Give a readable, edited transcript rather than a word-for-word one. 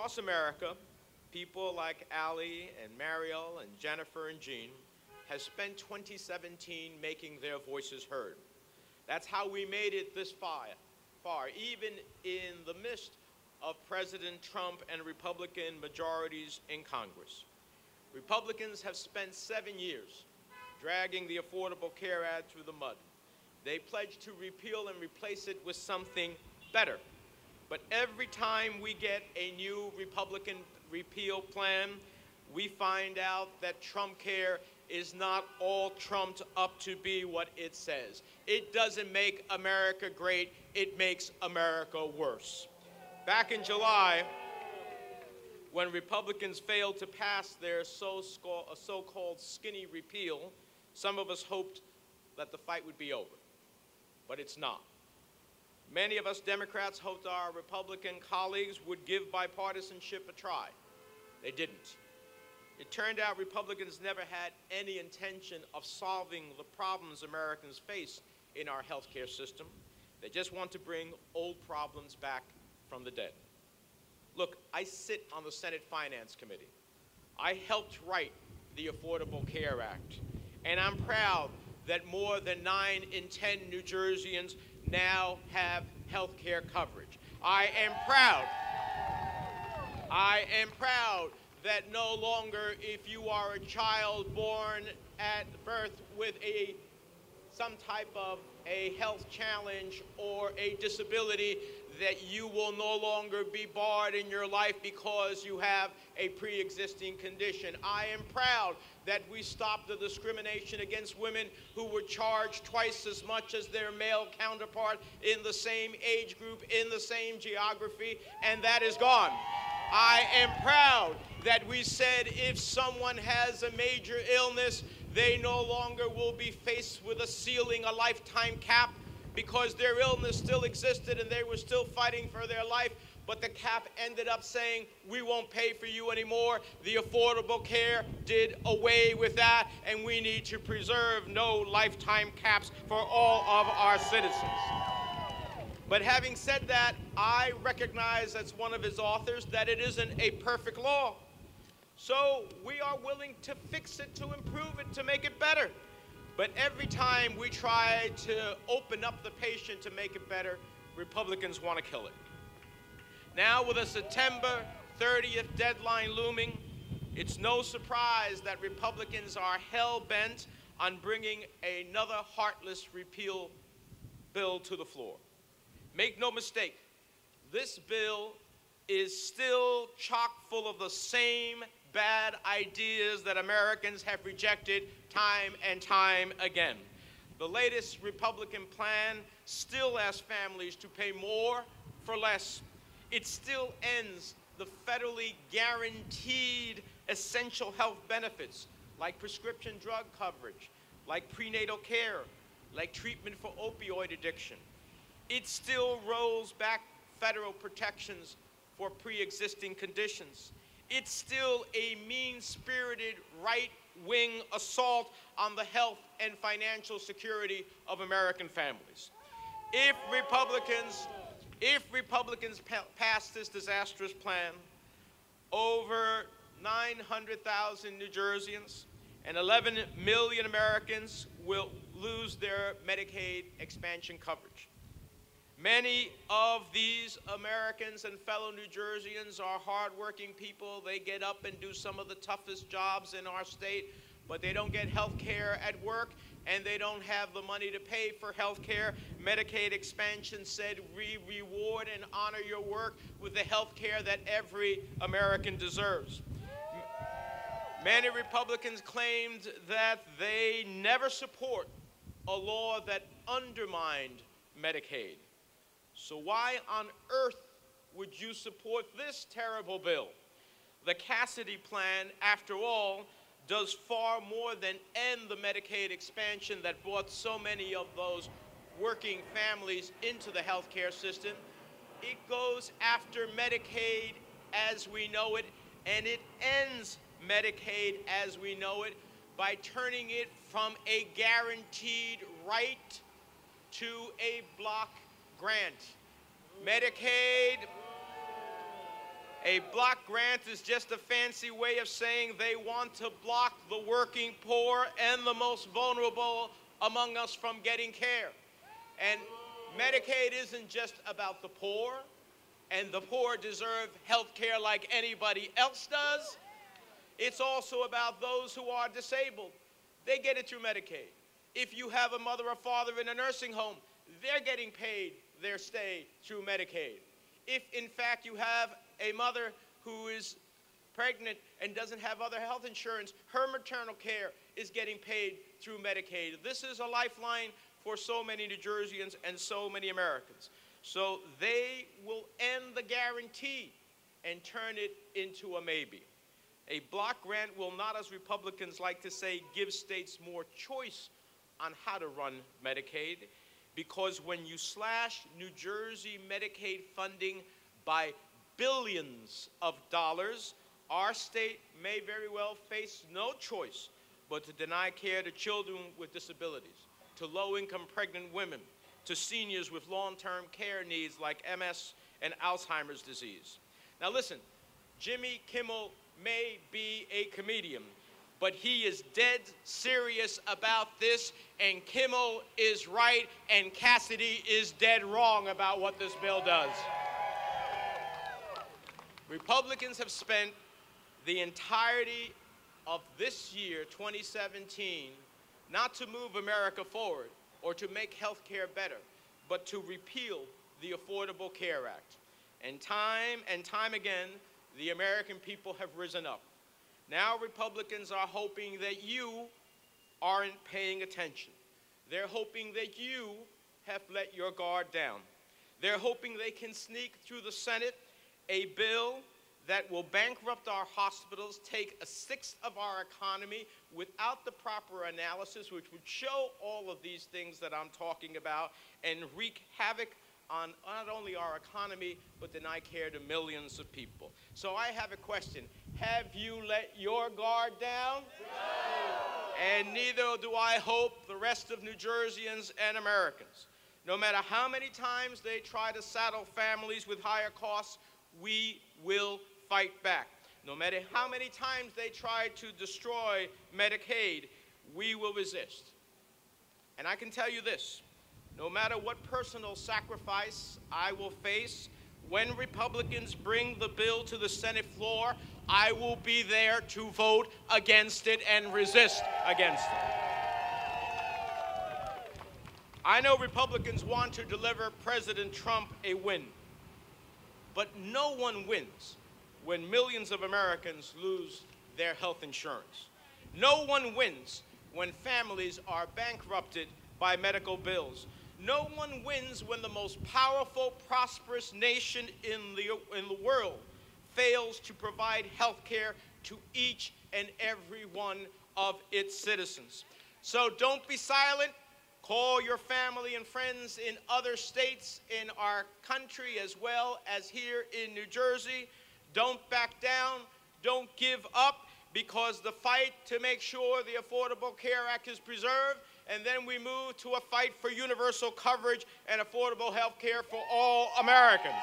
Across America, people like Allie and Mariel and Jennifer and Jean have spent 2017 making their voices heard. That's how we made it this far, even in the midst of President Trump and Republican majorities in Congress. Republicans have spent 7 years dragging the Affordable Care Act through the mud. They pledged to repeal and replace it with something better. But every time we get a new Republican repeal plan, we find out that Trumpcare is not all trumped up to be what it says. It doesn't make America great, it makes America worse. Back in July, when Republicans failed to pass their so-called skinny repeal, some of us hoped that the fight would be over, but it's not. Many of us Democrats hoped our Republican colleagues would give bipartisanship a try. They didn't. It turned out Republicans never had any intention of solving the problems Americans face in our healthcare system. They just want to bring old problems back from the dead. Look, I sit on the Senate Finance Committee. I helped write the Affordable Care Act, and I'm proud that more than 9 in 10 New Jerseyans now have health care coverage. I am proud that no longer, if you are a child born at birth with some type of a health challenge or a disability, that you will no longer be barred in your life because you have a pre-existing condition. I am proud that we stopped the discrimination against women who were charged twice as much as their male counterpart in the same age group, in the same geography, and that is gone. I am proud that we said if someone has a major illness, they no longer will be faced with a ceiling, a lifetime cap, because their illness still existed and they were still fighting for their life, but the cap ended up saying, we won't pay for you anymore. The Affordable Care did away with that, and we need to preserve no lifetime caps for all of our citizens. But having said that, I recognize as one of its authors that it isn't a perfect law. So we are willing to fix it, to improve it, to make it better. But every time we try to open up the patient to make it better, Republicans want to kill it. Now, with a September 30th deadline looming, it's no surprise that Republicans are hell-bent on bringing another heartless repeal bill to the floor. Make no mistake, this bill is still chock full of the same bad ideas that Americans have rejected time and time again. The latest Republican plan still asks families to pay more for less. It still ends the federally guaranteed essential health benefits like prescription drug coverage, like prenatal care, like treatment for opioid addiction. It still rolls back federal protections for pre-existing conditions. It's still a mean-spirited right-wing assault on the health and financial security of American families. If Republicans pass this disastrous plan, over 900,000 New Jerseyans and 11 million Americans will lose their Medicaid expansion coverage. Many of these Americans and fellow New Jerseyans are hardworking people. They get up and do some of the toughest jobs in our state, but they don't get health care at work, and they don't have the money to pay for health care. Medicaid expansion said we reward and honor your work with the health care that every American deserves. Many Republicans claimed that they never support a law that undermined Medicaid. So why on earth would you support this terrible bill? The Cassidy plan, after all, does far more than end the Medicaid expansion that brought so many of those working families into the health care system. It goes after Medicaid as we know it, and it ends Medicaid as we know it by turning it from a guaranteed right to a block grant. Medicaid A block grant is just a fancy way of saying they want to block the working poor and the most vulnerable among us from getting care. And Medicaid isn't just about the poor, and the poor deserve health care like anybody else does. It's also about those who are disabled. They get it through Medicaid. If you have a mother or father in a nursing home, they're getting paid their stay through Medicaid. If, in fact, you have a mother who is pregnant and doesn't have other health insurance, her maternal care is getting paid through Medicaid. This is a lifeline for so many New Jerseyans and so many Americans. So they will end the guarantee and turn it into a maybe. A block grant will not, as Republicans like to say, give states more choice on how to run Medicaid, because when you slash New Jersey Medicaid funding by billions of dollars, our state may very well face no choice but to deny care to children with disabilities, to low-income pregnant women, to seniors with long-term care needs like MS and Alzheimer's disease. Now listen, Jimmy Kimmel may be a comedian, but he is dead serious about this, and Kimmel is right, and Cassidy is dead wrong about what this bill does. Republicans have spent the entirety of this year, 2017, not to move America forward or to make health care better, but to repeal the Affordable Care Act. And time again, the American people have risen up. Now Republicans are hoping that you aren't paying attention. They're hoping that you have let your guard down. They're hoping they can sneak through the Senate a bill that will bankrupt our hospitals, take a sixth of our economy without the proper analysis, which would show all of these things that I'm talking about and wreak havoc on not only our economy, but deny care to millions of people. So I have a question. Have you let your guard down? No. And neither do I hope the rest of New Jerseyans and Americans. No matter how many times they try to saddle families with higher costs, we will fight back. No matter how many times they try to destroy Medicaid, we will resist. And I can tell you this, no matter what personal sacrifice I will face, when Republicans bring the bill to the Senate floor, I will be there to vote against it and resist against it. I know Republicans want to deliver President Trump a win, but no one wins when millions of Americans lose their health insurance. No one wins when families are bankrupted by medical bills. No one wins when the most powerful, prosperous nation in the world fails to provide health care to each and every one of its citizens. So don't be silent. Call your family and friends in other states in our country as well as here in New Jersey. Don't back down. Don't give up, because the fight to make sure the Affordable Care Act is preserved, and then we move to a fight for universal coverage and affordable health care for all Americans.